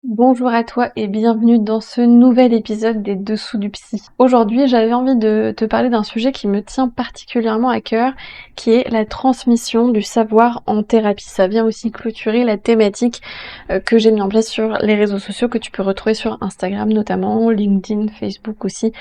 Bonjour à toi et bienvenue dans ce nouvel épisode des Dessous du Psy. Aujourd'hui, j'avais envie de te parler d'un sujet qui me tient particulièrement à cœur, qui est la transmission du savoir en thérapie. Ça vient aussi clôturer la thématique que j'ai mis en place sur les réseaux sociaux que tu peux retrouver sur Instagram notamment, LinkedIn, Facebook aussi,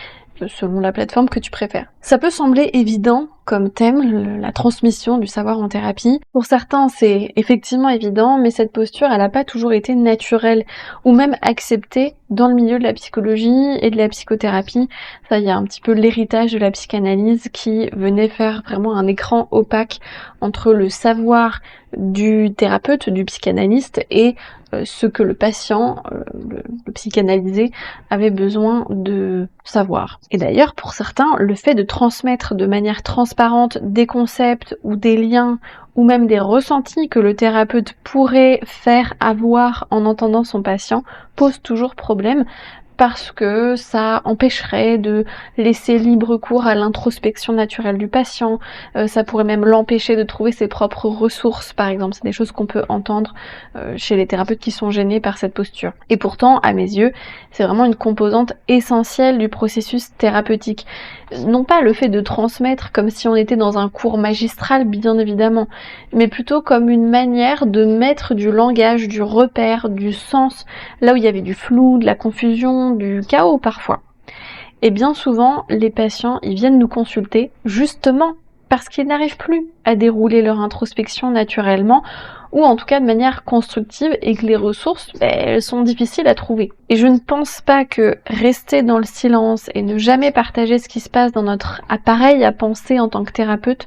selon la plateforme que tu préfères. Ça peut sembler évident comme thème, la transmission du savoir en thérapie. Pour certains, c'est effectivement évident, mais cette posture, elle n'a pas toujours été naturelle ou même acceptée dans le milieu de la psychologie et de la psychothérapie. Ça, il y a un petit peu l'héritage de la psychanalyse qui venait faire vraiment un écran opaque entre le savoir du thérapeute, du psychanalyste et ce que le patient, le psychanalysé, avait besoin de savoir. Et d'ailleurs, pour certains, le fait de transmettre de manière transparente des concepts ou des liens ou même des ressentis que le thérapeute pourrait faire avoir en entendant son patient pose toujours problème, parce que ça empêcherait de laisser libre cours à l'introspection naturelle du patient, ça pourrait même l'empêcher de trouver ses propres ressources, par exemple. C'est des choses qu'on peut entendre chez les thérapeutes qui sont gênés par cette posture. Et pourtant, à mes yeux, c'est vraiment une composante essentielle du processus thérapeutique. Non pas le fait de transmettre comme si on était dans un cours magistral, bien évidemment, mais plutôt comme une manière de mettre du langage, du repère, du sens, là où il y avait du flou, de la confusion, du chaos parfois. Et bien souvent, les patients, ils viennent nous consulter justement parce qu'ils n'arrivent plus à dérouler leur introspection naturellement, ou en tout cas de manière constructive, et que les ressources, elles sont difficiles à trouver. Et je ne pense pas que rester dans le silence et ne jamais partager ce qui se passe dans notre appareil à penser en tant que thérapeute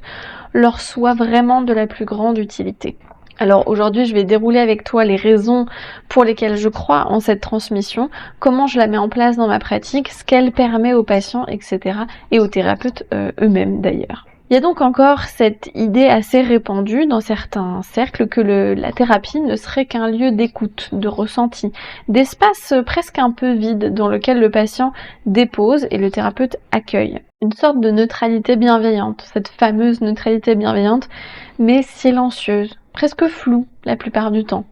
leur soit vraiment de la plus grande utilité. Alors aujourd'hui, je vais dérouler avec toi les raisons pour lesquelles je crois en cette transmission, comment je la mets en place dans ma pratique, ce qu'elle permet aux patients, etc. et aux thérapeutes eux-mêmes d'ailleurs. Il y a donc encore cette idée assez répandue dans certains cercles que la thérapie ne serait qu'un lieu d'écoute, de ressenti, d'espace presque un peu vide dans lequel le patient dépose et le thérapeute accueille. Une sorte de neutralité bienveillante, cette fameuse neutralité bienveillante, mais silencieuse, presque floue la plupart du temps.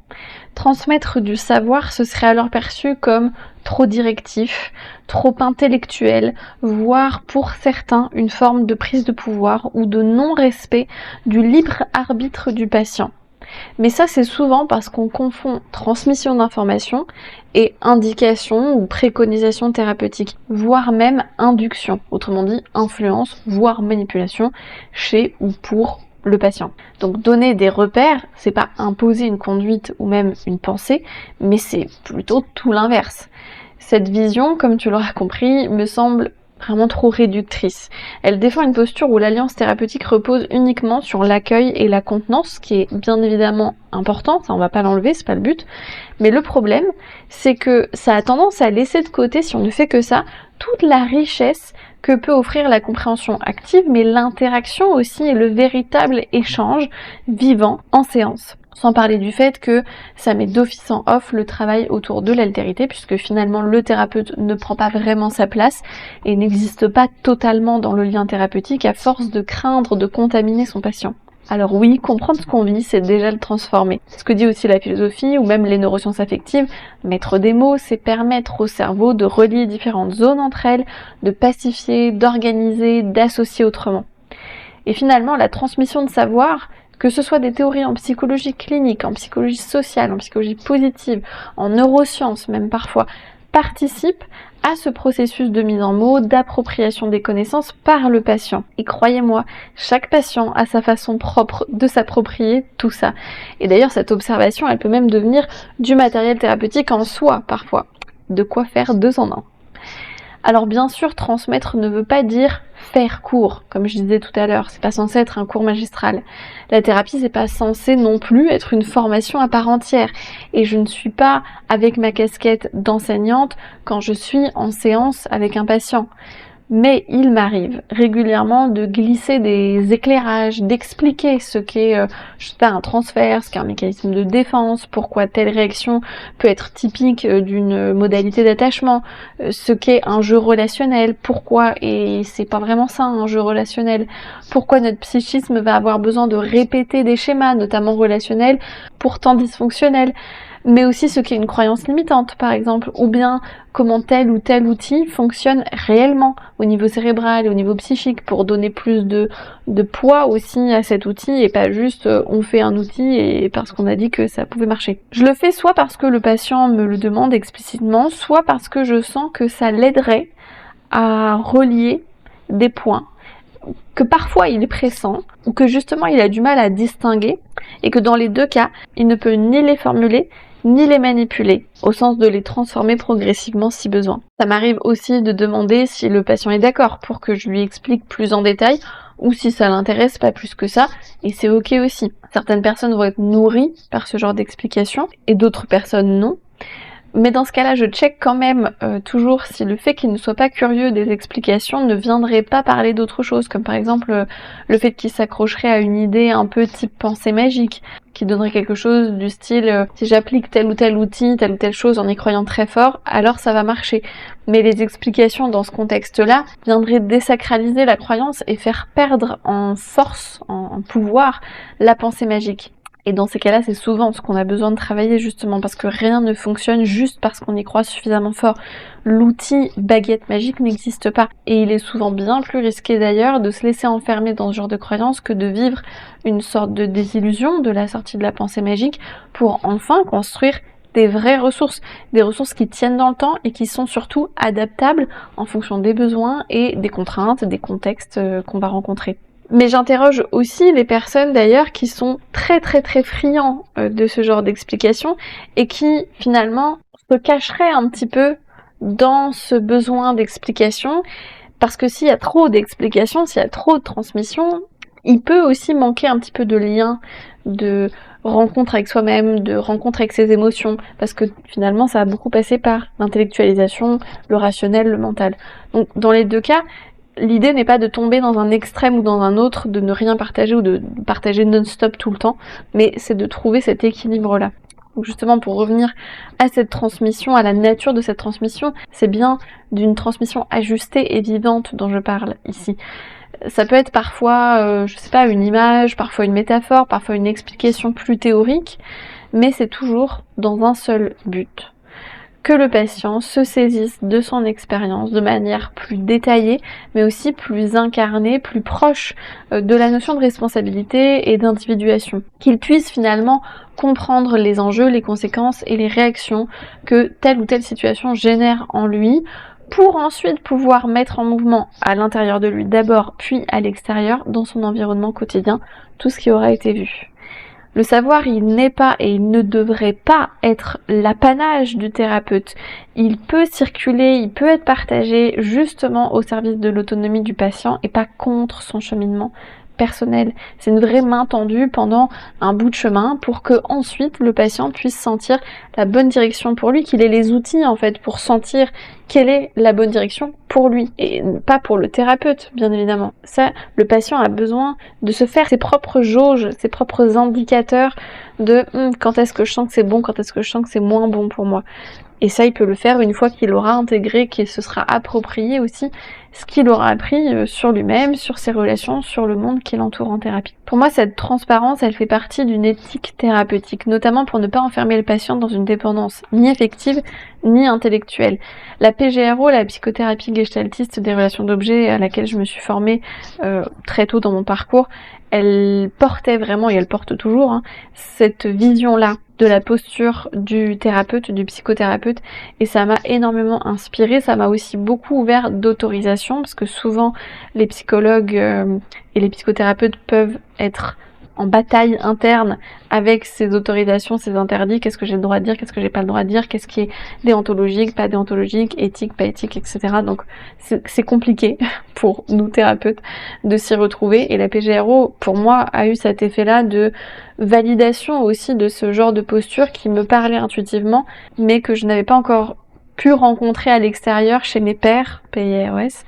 Transmettre du savoir, ce serait alors perçu comme trop directif, trop intellectuel, voire pour certains une forme de prise de pouvoir ou de non-respect du libre arbitre du patient. Mais ça, c'est souvent parce qu'on confond transmission d'informations et indication ou préconisation thérapeutique, voire même induction, autrement dit influence, voire manipulation chez ou pour le patient. Donc donner des repères, c'est pas imposer une conduite ou même une pensée, mais c'est plutôt tout l'inverse. Cette vision, comme tu l'auras compris, me semble vraiment trop réductrice. Elle défend une posture où l'alliance thérapeutique repose uniquement sur l'accueil et la contenance, ce qui est bien évidemment important, ça on va pas l'enlever, c'est pas le but. Mais le problème, c'est que ça a tendance à laisser de côté, si on ne fait que ça, toute la richesse que peut offrir la compréhension active, mais l'interaction aussi et le véritable échange vivant en séance. Sans parler du fait que ça met d'office en off le travail autour de l'altérité, puisque finalement le thérapeute ne prend pas vraiment sa place et n'existe pas totalement dans le lien thérapeutique à force de craindre de contaminer son patient. Alors oui, comprendre ce qu'on vit, c'est déjà le transformer. C'est ce que dit aussi la philosophie ou même les neurosciences affectives. Mettre des mots, c'est permettre au cerveau de relier différentes zones entre elles, de pacifier, d'organiser, d'associer autrement. Et finalement, la transmission de savoir, que ce soit des théories en psychologie clinique, en psychologie sociale, en psychologie positive, en neurosciences même parfois, participe à ce processus de mise en mots, d'appropriation des connaissances par le patient. Et croyez-moi, chaque patient a sa façon propre de s'approprier tout ça. Et d'ailleurs, cette observation, elle peut même devenir du matériel thérapeutique en soi, parfois. De quoi faire 2 en 1. Alors bien sûr, transmettre ne veut pas dire faire cours, comme je disais tout à l'heure, c'est pas censé être un cours magistral. La thérapie, c'est pas censé non plus être une formation à part entière. Et je ne suis pas avec ma casquette d'enseignante quand je suis en séance avec un patient. Mais il m'arrive régulièrement de glisser des éclairages, d'expliquer ce qu'est je sais pas, un transfert, ce qu'est un mécanisme de défense, pourquoi telle réaction peut être typique d'une modalité d'attachement, ce qu'est un jeu relationnel, pourquoi, et c'est pas vraiment ça un jeu relationnel, pourquoi notre psychisme va avoir besoin de répéter des schémas, notamment relationnels, pourtant dysfonctionnels. mais aussi ce qu'est une croyance limitante, par exemple, ou bien comment tel ou tel outil fonctionne réellement au niveau cérébral et au niveau psychique pour donner plus de poids aussi à cet outil et pas juste on fait un outil et parce qu'on a dit que ça pouvait marcher. Je le fais soit parce que le patient me le demande explicitement, soit parce que je sens que ça l'aiderait à relier des points que parfois il est pressant ou que justement il a du mal à distinguer et que dans les deux cas, il ne peut ni les formuler ni les manipuler, au sens de les transformer progressivement si besoin. Ça m'arrive aussi de demander si le patient est d'accord pour que je lui explique plus en détail ou si ça l'intéresse pas plus que ça, et c'est ok aussi. Certaines personnes vont être nourries par ce genre d'explication et d'autres personnes non. Mais dans ce cas-là, je check quand même toujours si le fait qu'il ne soit pas curieux des explications ne viendrait pas parler d'autre chose, comme par exemple le fait qu'il s'accrocherait à une idée un peu type pensée magique, qui donnerait quelque chose du style si j'applique tel ou tel outil, telle ou telle chose en y croyant très fort, alors ça va marcher. Mais les explications dans ce contexte-là viendraient désacraliser la croyance et faire perdre en force, en pouvoir, la pensée magique. Et dans ces cas-là, c'est souvent ce qu'on a besoin de travailler justement parce que rien ne fonctionne juste parce qu'on y croit suffisamment fort. L'outil baguette magique n'existe pas et il est souvent bien plus risqué d'ailleurs de se laisser enfermer dans ce genre de croyance que de vivre une sorte de désillusion de la sortie de la pensée magique pour enfin construire des vraies ressources, des ressources qui tiennent dans le temps et qui sont surtout adaptables en fonction des besoins et des contraintes, des contextes qu'on va rencontrer. Mais j'interroge aussi les personnes d'ailleurs qui sont très friands de ce genre d'explications et qui finalement se cacheraient un petit peu dans ce besoin d'explication parce que s'il y a trop d'explications, s'il y a trop de transmission, il peut aussi manquer un petit peu de lien, de rencontre avec soi-même, de rencontre avec ses émotions, parce que finalement ça a beaucoup passé par l'intellectualisation, le rationnel, le mental. Donc dans les deux cas, l'idée n'est pas de tomber dans un extrême ou dans un autre, de ne rien partager ou de partager non-stop tout le temps, mais c'est de trouver cet équilibre-là. Donc justement, pour revenir à cette transmission, à la nature de cette transmission, c'est bien d'une transmission ajustée et vivante dont je parle ici. Ça peut être parfois, je sais pas, une image, parfois une métaphore, parfois une explication plus théorique, mais c'est toujours dans un seul but. Que le patient se saisisse de son expérience de manière plus détaillée, mais aussi plus incarnée, plus proche de la notion de responsabilité et d'individuation. Qu'il puisse finalement comprendre les enjeux, les conséquences et les réactions que telle ou telle situation génère en lui, pour ensuite pouvoir mettre en mouvement à l'intérieur de lui d'abord, puis à l'extérieur, dans son environnement quotidien, tout ce qui aura été vu. Le savoir, il n'est pas et il ne devrait pas être l'apanage du thérapeute. Il peut circuler, il peut être partagé justement au service de l'autonomie du patient et pas contre son cheminement personnel. C'est une vraie main tendue pendant un bout de chemin pour que ensuite le patient puisse sentir la bonne direction pour lui, qu'il ait les outils en fait pour sentir quelle est la bonne direction pour lui et pas pour le thérapeute bien évidemment. Ça, le patient a besoin de se faire ses propres jauges, ses propres indicateurs de quand est-ce que je sens que c'est bon, quand est-ce que je sens que c'est moins bon pour moi. Et ça, il peut le faire une fois qu'il aura intégré, qu'il se sera approprié aussi ce qu'il aura appris sur lui-même, sur ses relations, sur le monde qui l'entoure en thérapie. Pour moi, cette transparence, elle fait partie d'une éthique thérapeutique, notamment pour ne pas enfermer le patient dans une dépendance ni affective, ni intellectuelle. La PGRO, la psychothérapie gestaltiste des relations d'objets, à laquelle je me suis formée très tôt dans mon parcours, elle portait vraiment, et elle porte toujours, cette vision-là de la posture du thérapeute, du psychothérapeute, et ça m'a énormément inspirée, ça m'a aussi beaucoup ouvert d'autorisation, parce que souvent les psychologues et les psychothérapeutes peuvent être en bataille interne avec ces autorisations, ces interdits, qu'est-ce que j'ai le droit de dire, qu'est-ce que j'ai pas le droit de dire, qu'est-ce qui est déontologique, pas déontologique, éthique, pas éthique, etc. Donc c'est compliqué pour nous thérapeutes de s'y retrouver, et la PGRO, pour moi, a eu cet effet-là de validation aussi de ce genre de posture qui me parlait intuitivement, mais que je n'avais pas encore pu rencontrer à l'extérieur chez mes pairs, PIROS,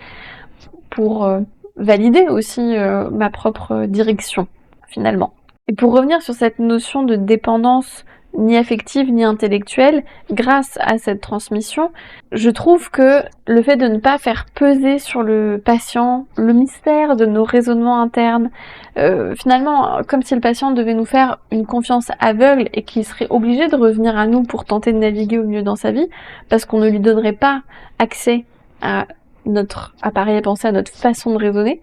pour valider aussi ma propre direction, finalement. Et pour revenir sur cette notion de dépendance ni affective, ni intellectuelle, grâce à cette transmission. Je trouve que le fait de ne pas faire peser sur le patient le mystère de nos raisonnements internes, finalement, comme si le patient devait nous faire une confiance aveugle et qu'il serait obligé de revenir à nous pour tenter de naviguer au mieux dans sa vie, parce qu'on ne lui donnerait pas accès à notre appareil à penser, à notre façon de raisonner.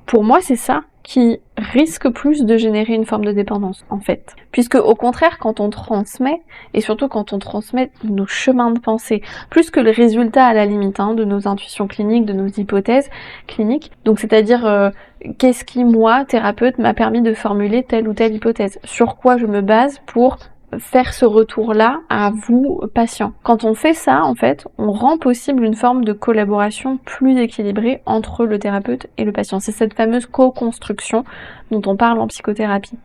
Pour moi, c'est ça qui risque plus de générer une forme de dépendance, en fait. Puisque, au contraire, quand on transmet, et surtout quand on transmet nos chemins de pensée, plus que le résultat à la limite, de nos intuitions cliniques, de nos hypothèses cliniques, donc c'est-à-dire qu'est-ce qui, moi, thérapeute, m'a permis de formuler telle ou telle hypothèse, sur quoi je me base pour faire ce retour-là à vous, patients. Quand on fait ça, en fait, on rend possible une forme de collaboration plus équilibrée entre le thérapeute et le patient. C'est cette fameuse co-construction dont on parle en psychothérapie.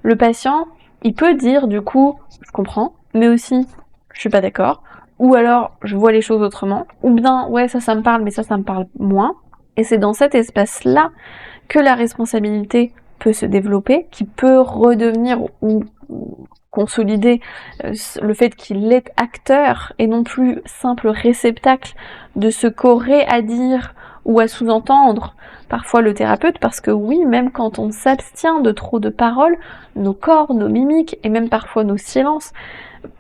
Le patient, il peut dire du coup, je comprends, mais aussi, je suis pas d'accord, ou alors, je vois les choses autrement, ou bien, ouais, ça me parle, mais ça me parle moins. Et c'est dans cet espace-là que la responsabilité peut se développer, qui peut redevenir ou consolider le fait qu'il est acteur et non plus simple réceptacle de ce qu'aurait à dire ou à sous-entendre parfois le thérapeute, parce que oui, même quand on s'abstient de trop de paroles, nos corps, nos mimiques et même parfois nos silences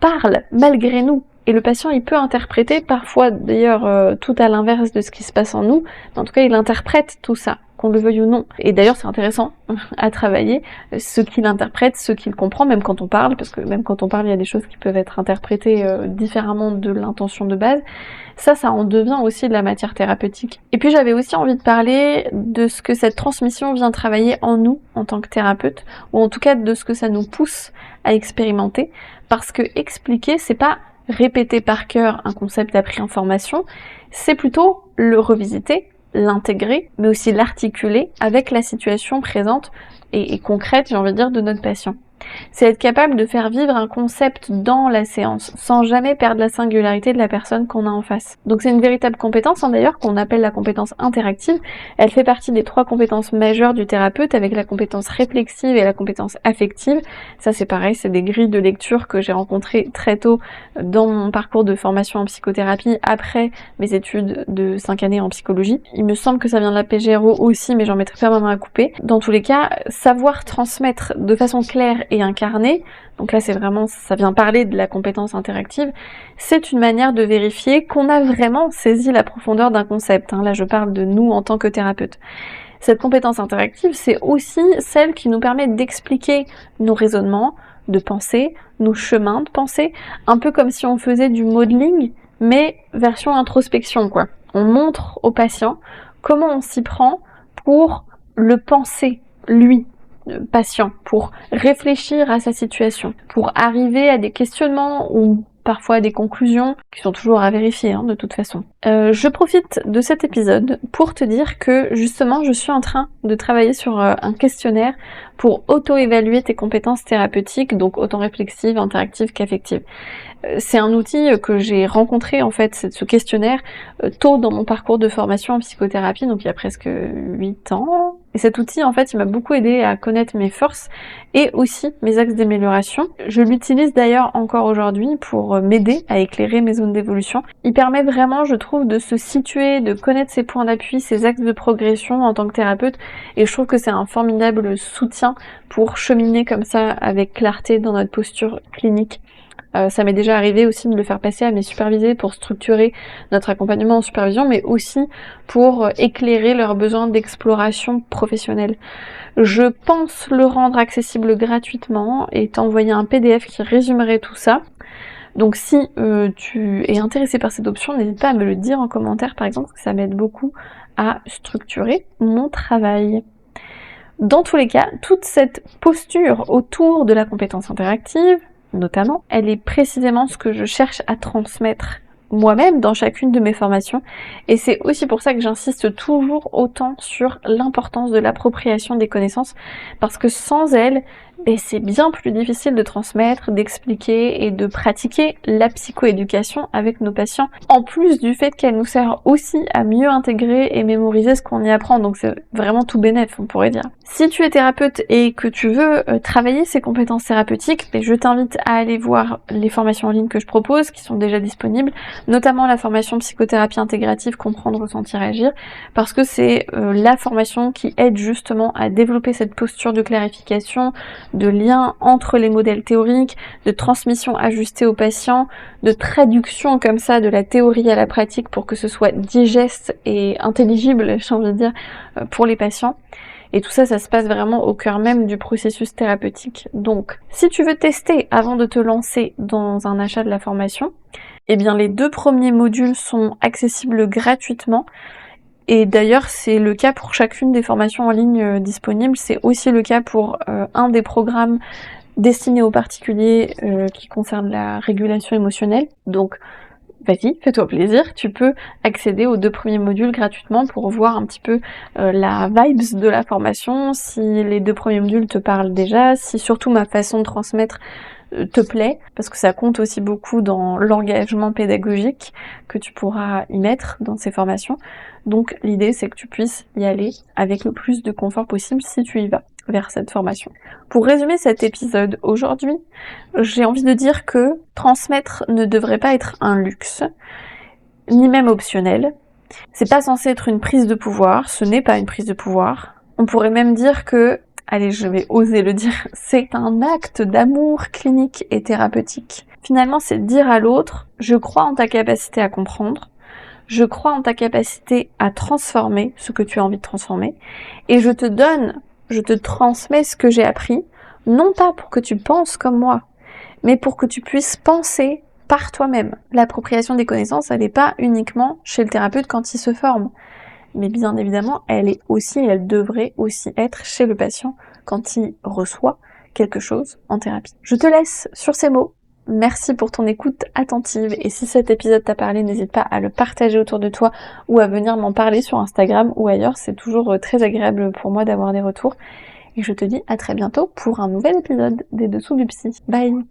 parlent malgré nous. Et le patient, il peut interpréter, parfois d'ailleurs tout à l'inverse de ce qui se passe en nous, mais en tout cas il interprète tout ça, qu'on le veuille ou non. Et d'ailleurs c'est intéressant à travailler, ce qu'il interprète, ce qu'il comprend, même quand on parle, parce que même quand on parle, il y a des choses qui peuvent être interprétées différemment de l'intention de base. Ça en devient aussi de la matière thérapeutique. Et puis j'avais aussi envie de parler de ce que cette transmission vient travailler en nous, en tant que thérapeute, ou en tout cas de ce que ça nous pousse à expérimenter, parce que expliquer, c'est pas répéter par cœur un concept appris en formation, c'est plutôt le revisiter, l'intégrer, mais aussi l'articuler avec la situation présente et concrète, j'ai envie de dire, de notre patient. C'est être capable de faire vivre un concept dans la séance, sans jamais perdre la singularité de la personne qu'on a en face. Donc c'est une véritable compétence, d'ailleurs, qu'on appelle la compétence interactive. Elle fait partie des 3 compétences majeures du thérapeute, avec la compétence réflexive et la compétence affective. Ça c'est pareil, c'est des grilles de lecture que j'ai rencontrées très tôt dans mon parcours de formation en psychothérapie, après mes études de 5 années en psychologie. Il me semble que ça vient de la PGRO aussi, mais j'en mettrai pas ma main à couper. Dans tous les cas, savoir transmettre de façon claire et incarné, donc là c'est vraiment, ça vient parler de la compétence interactive, c'est une manière de vérifier qu'on a vraiment saisi la profondeur d'un concept. Là je parle de nous en tant que thérapeute. Cette compétence interactive, c'est aussi celle qui nous permet d'expliquer nos raisonnements, de penser, nos chemins de pensée, un peu comme si on faisait du modeling, mais version introspection, quoi. On montre au patient comment on s'y prend pour le penser, lui, patient, pour réfléchir à sa situation, pour arriver à des questionnements ou parfois à des conclusions qui sont toujours à vérifier de toute façon. Je profite de cet épisode pour te dire que justement je suis en train de travailler sur un questionnaire pour auto-évaluer tes compétences thérapeutiques, donc autant réflexives, interactives qu'affectives. C'est un outil que j'ai rencontré en fait, ce questionnaire, tôt dans mon parcours de formation en psychothérapie, donc il y a presque 8 ans. Et cet outil en fait, il m'a beaucoup aidé à connaître mes forces et aussi mes axes d'amélioration. Je l'utilise d'ailleurs encore aujourd'hui pour m'aider à éclairer mes zones d'évolution. Il permet vraiment, je trouve, de se situer, de connaître ses points d'appui, ses axes de progression en tant que thérapeute, et je trouve que c'est un formidable soutien pour cheminer comme ça avec clarté dans notre posture clinique. Ça m'est déjà arrivé aussi de le faire passer à mes supervisés pour structurer notre accompagnement en supervision, mais aussi pour éclairer leurs besoins d'exploration professionnelle. Je pense le rendre accessible gratuitement et t'envoyer un PDF qui résumerait tout ça. Donc si tu es intéressé par cette option, n'hésite pas à me le dire en commentaire par exemple, parce que ça m'aide beaucoup à structurer mon travail. Dans tous les cas, toute cette posture autour de la compétence interactive, notamment, elle est précisément ce que je cherche à transmettre moi-même dans chacune de mes formations, et c'est aussi pour ça que j'insiste toujours autant sur l'importance de l'appropriation des connaissances, parce que sans elle, Et c'est bien plus difficile de transmettre, d'expliquer et de pratiquer la psychoéducation avec nos patients, en plus du fait qu'elle nous sert aussi à mieux intégrer et mémoriser ce qu'on y apprend, donc c'est vraiment tout bénef, on pourrait dire. Si tu es thérapeute et que tu veux travailler ces compétences thérapeutiques, je t'invite à aller voir les formations en ligne que je propose, qui sont déjà disponibles, notamment la formation psychothérapie intégrative, comprendre, ressentir, agir, parce que c'est la formation qui aide justement à développer cette posture de clarification, de lien entre les modèles théoriques, de transmission ajustée aux patients, de traduction comme ça de la théorie à la pratique pour que ce soit digeste et intelligible, j'ai envie de dire, pour les patients. Et tout ça, ça se passe vraiment au cœur même du processus thérapeutique. Donc, si tu veux tester avant de te lancer dans un achat de la formation, eh bien les 2 premiers modules sont accessibles gratuitement. Et d'ailleurs, c'est le cas pour chacune des formations en ligne disponibles. C'est aussi le cas pour un des programmes destinés aux particuliers qui concerne la régulation émotionnelle. Donc, vas-y, fais-toi plaisir. Tu peux accéder aux 2 premiers modules gratuitement pour voir un petit peu la vibes de la formation, si les 2 premiers modules te parlent déjà, si surtout ma façon de transmettre te plaît, parce que ça compte aussi beaucoup dans l'engagement pédagogique que tu pourras y mettre dans ces formations. Donc l'idée c'est que tu puisses y aller avec le plus de confort possible si tu y vas vers cette formation. Pour résumer cet épisode aujourd'hui, j'ai envie de dire que transmettre ne devrait pas être un luxe, ni même optionnel. C'est pas censé être une prise de pouvoir, ce n'est pas une prise de pouvoir. On pourrait même dire que, allez, je vais oser le dire, c'est un acte d'amour clinique et thérapeutique. Finalement, c'est de dire à l'autre, je crois en ta capacité à comprendre, je crois en ta capacité à transformer ce que tu as envie de transformer, et je te transmets ce que j'ai appris, non pas pour que tu penses comme moi, mais pour que tu puisses penser par toi-même. L'appropriation des connaissances, elle n'est pas uniquement chez le thérapeute quand il se forme, mais bien évidemment, elle devrait aussi être chez le patient quand il reçoit quelque chose en thérapie. Je te laisse sur ces mots. Merci pour ton écoute attentive et si cet épisode t'a parlé, n'hésite pas à le partager autour de toi ou à venir m'en parler sur Instagram ou ailleurs, c'est toujours très agréable pour moi d'avoir des retours. Et je te dis à très bientôt pour un nouvel épisode des Dessous du Psy. Bye!